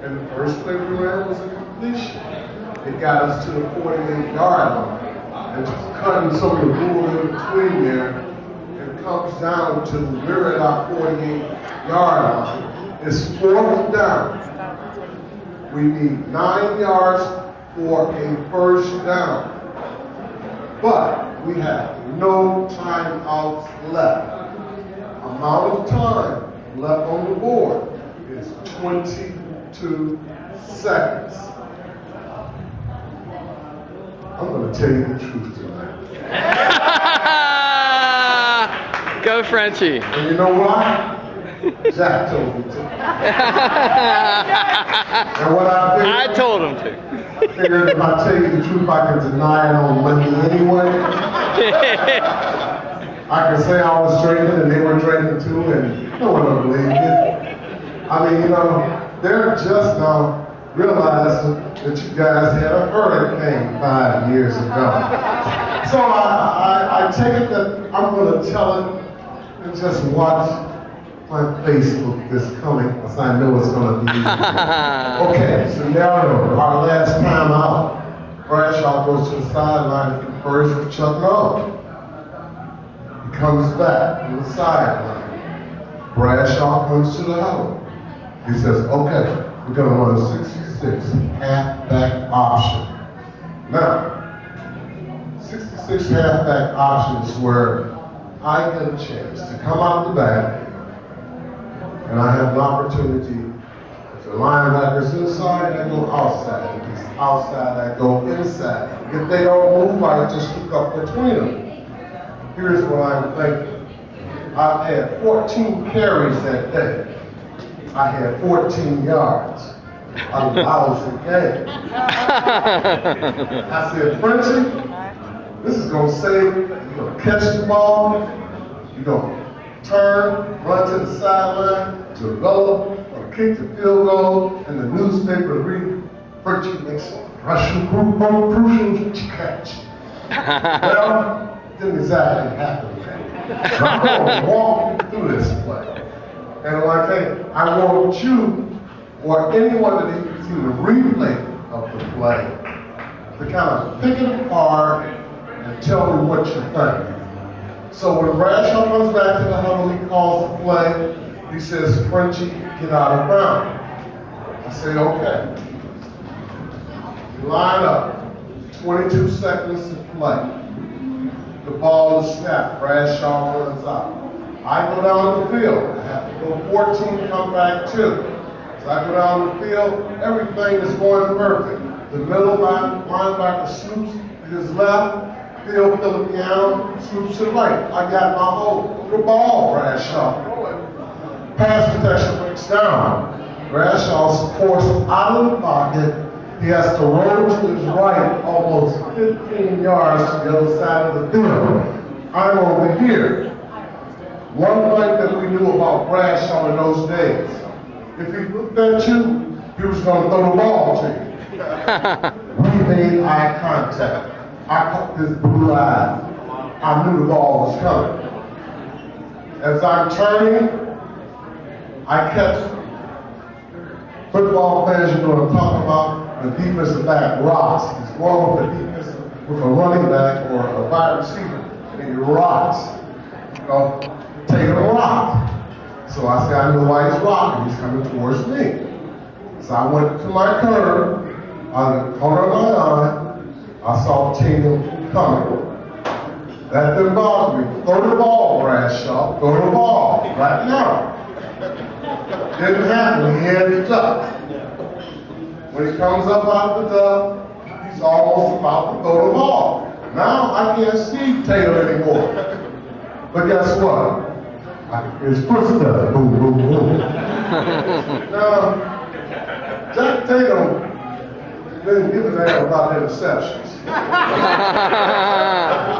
And the first play we ran was a completion. It got us to the 48-yard line. And just cutting some of the rule in between there, it comes down to we're at our 48-yard line. It's 4th down. We need 9 yards for a first down. But we have no timeouts left. Amount of time left on the board is 22 seconds. I'm going to tell you the truth tonight. Go, Frenchie. And you know why? Jack told me to. And what I told him to. I figured if I tell you the truth, I can deny it on Monday anyway. I can say I was drinking and they were drinking too, and no one will believe it. I mean, you know, they're just now realizing that you guys had a hurricane 5 years ago. So I take it that I'm going to tell it and just watch my Facebook this coming, because I know it's going to be easy. Okay, scenario, our last time out. Bradshaw goes to the sideline and confers with Chuck Noll. He comes back to the sideline. Bradshaw comes to the huddle. He says, okay, we're going to run a 66 halfback option. Now, 66 halfback options where I get a chance to come out the back and I have an opportunity. If the linebacker's inside, I go outside. If he's outside, I go inside. If they don't move, I just look up between them. Here's what I'm thinking. I had 14 carries that day. I had 14 yards. I was a game. I said, Frenchie, this is going to save you. You're going to catch the ball. You're going to turn, run to the sideline, develop, or kick the field goal, and the newspaper read, Frenchie makes a crucial catch. Well, didn't exactly happen. So I'm going to walk you through this play. And like I want you, or anyone that you see the replay of the play, to kind of pick it apart and tell me what you think. So when Bradshaw comes back to the huddle, he calls the play. He says, Frenchie, get out of bounds. I say, okay. You line up. 22 seconds to play. The ball is snapped. Bradshaw runs out. I go down the field. I have to go 14, come back 2. So I go down the field. Everything is going perfect. The middle linebacker swoops to his left. Phil Filippiano swoops to the right. I got my hold. The ball, Bradshaw. Pass protection breaks down. Bradshaw's forced out of the pocket. He has to roll to his right almost 15 yards to the other side of the field. I'm over here. One thing that we knew about Bradshaw in those days, if he looked at you, he was going to throw the ball to you. We made eye contact. I caught his blue eye. I knew the ball was coming. As I'm turning, I catch football fans, you know what I'm talking about. The defensive back rocks. He's going with the defensive, with a running back or a wide receiver, and he rocks. You know, take a rock. So I said, I know why he's rocking. He's coming towards me. So I went to my curve, on the corner of my eye. I saw Tina coming. That didn't bother me. Throw the ball, Bradshaw. Throw the ball right now. Didn't happen. He had the duck. When he comes up out the duck, he's almost about to throw the ball. Now I can't see Tatum anymore. But guess what? His footsteps. Boom, boom, boom. Now, Jack Tatum didn't give a damn about interceptions.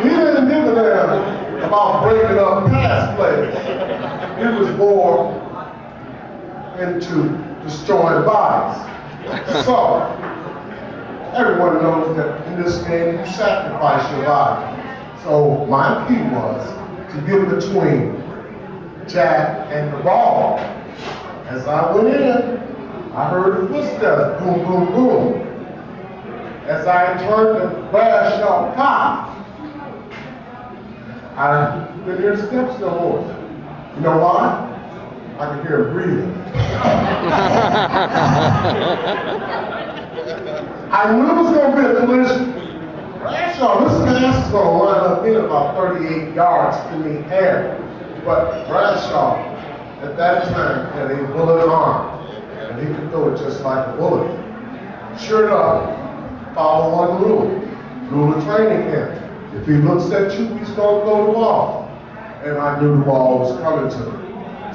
He didn't give a damn about breaking up pass plays. He was more into destroying bodies. So, everyone knows that in this game you sacrifice your body. So my key was to get between Jack and the ball. As I went in, I I heard the footsteps, boom, boom, boom. As I turned the brass shot pop, I didn't hear the steps no more. You know why? I could hear him breathing. I knew it was going to be a collision. Bradshaw, this pass is going to line up in about 38 yards in the air. But Bradshaw, at that time, had a bullet arm, and he could throw it just like a bullet. Sure enough, follow one rule of training camp. If he looks at you, he's going to throw the ball. And I knew the ball was coming to me.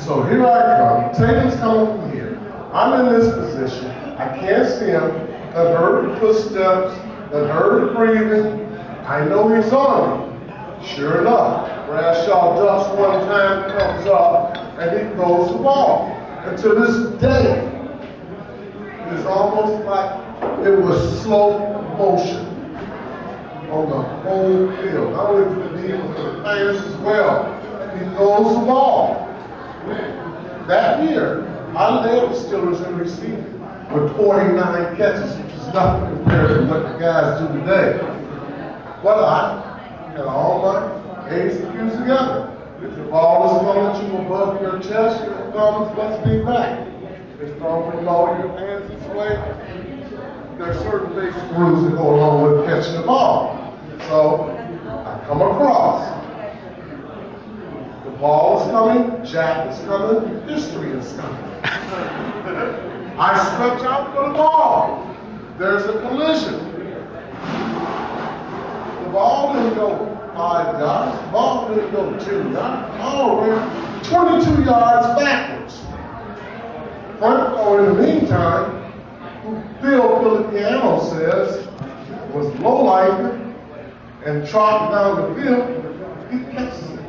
So here I come. Tatum's coming from here. I'm in this position. I can't see him. I heard the footsteps. I heard the breathing. I know he's on me. Sure enough, Bradshaw ducks one time, comes up, and he throws the ball. And to this day, it's almost like it was slow motion on the whole field. Not only for the people, but the players as well. He throws the ball. That year, I led the Steelers in receiving with 49 catches, which is nothing compared to what the guys do today. But I had all my A's and Q's together. If the ball is going at you above your chest, your thumbs must be back. If it's going below your hands this way, there are certain big screws that go along with catching the ball. So I come across. The ball is coming, Jack is coming, history is coming. I stretch out for the ball. There's a collision. The ball didn't go 5 yards. The ball didn't go 10 yards. The ball went 22 yards backwards. Franco, in the meantime, who Bill Filipiano says was low-life and trotting down the field, he catches it.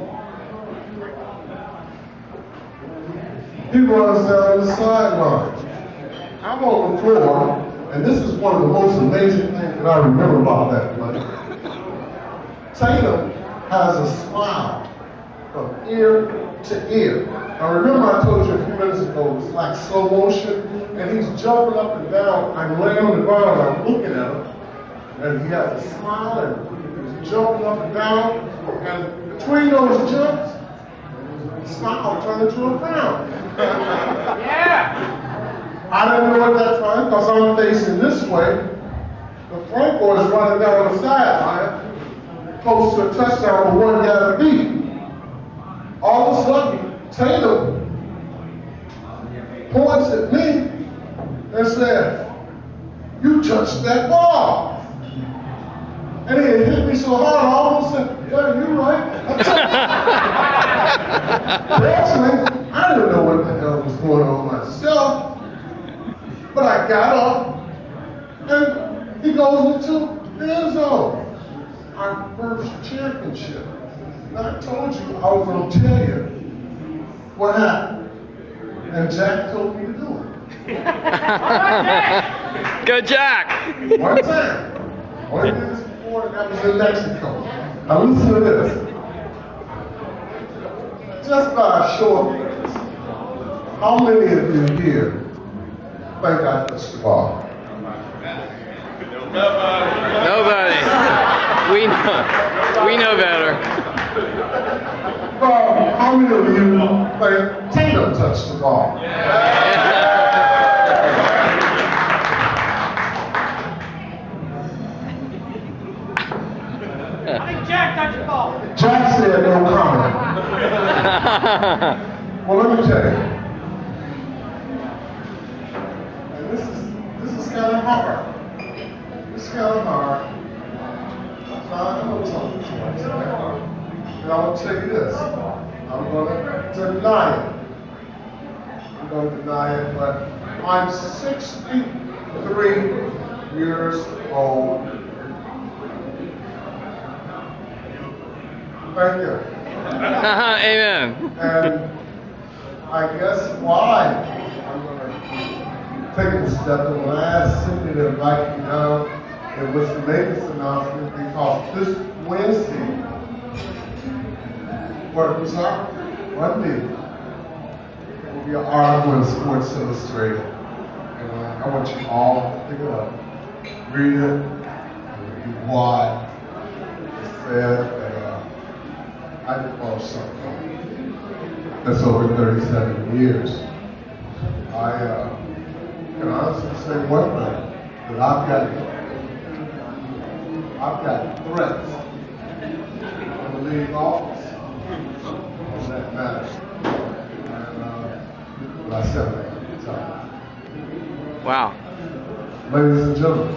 He runs down the sideline. I'm on the floor, and this is one of the most amazing things that I remember about that play. Tatum has a smile from ear to ear. Now remember I told you a few minutes ago, it's like slow motion, and he's jumping up and down. I'm laying on the ground, I'm looking at him, and he has a smile, and he's jumping up and down, and between those jumps, the smile turned into a frown. Yeah! I didn't know at that time because I'm facing this way. The Franco is running down the sideline, close to a touchdown with one guy to beat. All of a sudden, Tatum points at me and said, "You touched that ball." And it hit me so hard, I almost said, "Yeah, you're right." Actually, I didn't know what the hell was going on myself. But I got up, and he goes into the end zone. Our first championship. And I told you I was going to tell you what happened. And Jack told me to do it. Go Jack! One time. Only did this before, and that was in Mexico. Now listen to this. Just by a show of hands, how many of you here think I touched the ball? Nobody. We know better. How many of you think Tatum touched the ball? I think Jack touched the ball. Jack said no comment. Well, let me tell you. And this is kind of hard. It's kind of hard. I'm going to tell you this. And I'm going to tell you this. I'm going to deny it. I'm going to deny it, but I'm 63 years old. Thank you. Amen. And I guess why I'm going to take a step, and when I asked Cindy to invite me down, it was to make this announcement because this Wednesday, what was our Monday, will be an article in Sports Illustrated. And I want you all to pick it up, read it, and why. It said that I developed something that's over 37 years. I can honestly say one thing, that I've got threats from the league office on that matter. And I said that at the time. Wow. Ladies and gentlemen,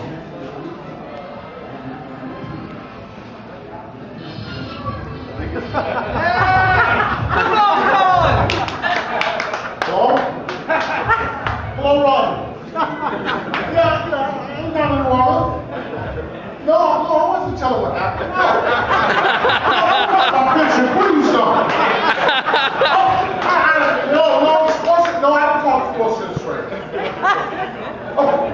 hello, Ron. Yeah, ain't nothing wrong. No, I wasn't telling what happened. No, picture, please don't. No, I don't talk sports illustrated. Oh.